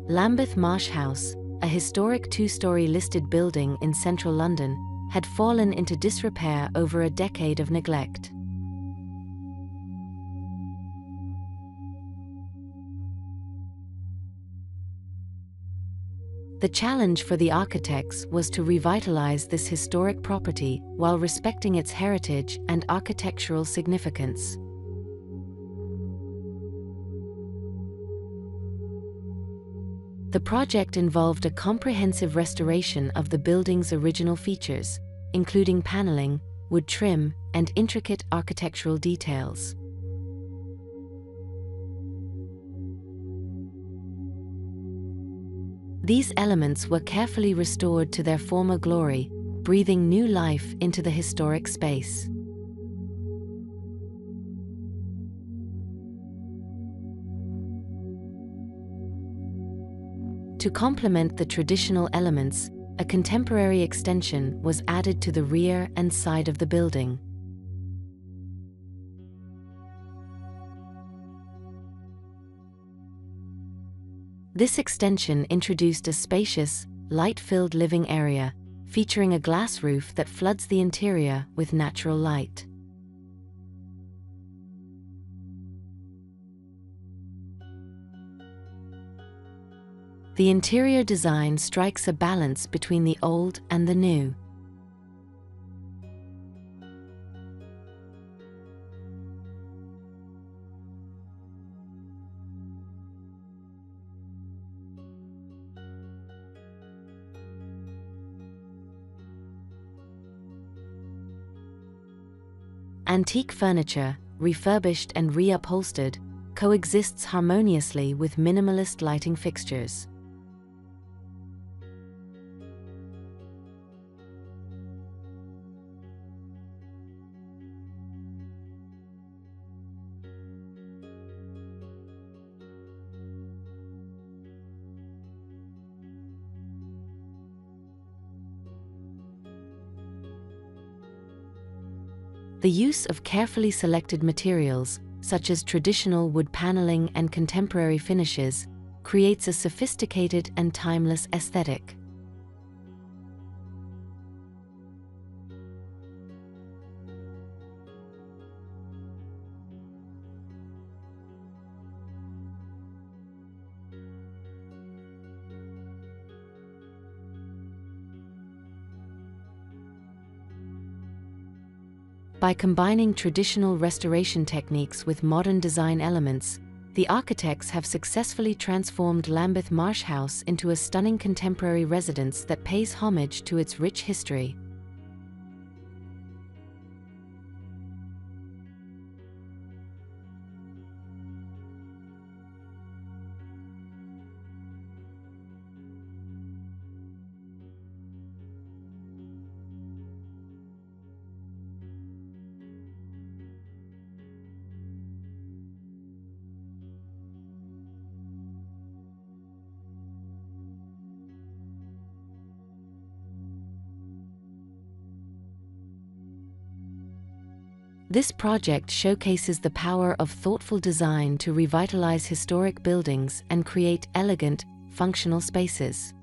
Lambeth Marsh House, a historic two-story listed building in central London, had fallen into disrepair over a decade of neglect. The challenge for the architects was to revitalize this historic property while respecting its heritage and architectural significance. The project involved a comprehensive restoration of the building's original features, including paneling, wood trim, and intricate architectural details. These elements were carefully restored to their former glory, breathing new life into the historic space. To complement the traditional elements, a contemporary extension was added to the rear and side of the building. This extension introduced a spacious, light-filled living area, featuring a glass roof that floods the interior with natural light. The interior design strikes a balance between the old and the new. Antique furniture, refurbished and reupholstered, coexists harmoniously with minimalist lighting fixtures. The use of carefully selected materials, such as traditional wood paneling and contemporary finishes, creates a sophisticated and timeless aesthetic. By combining traditional restoration techniques with modern design elements, the architects have successfully transformed Lambeth Marsh House into a stunning contemporary residence that pays homage to its rich history. This project showcases the power of thoughtful design to revitalize historic buildings and create elegant, functional spaces.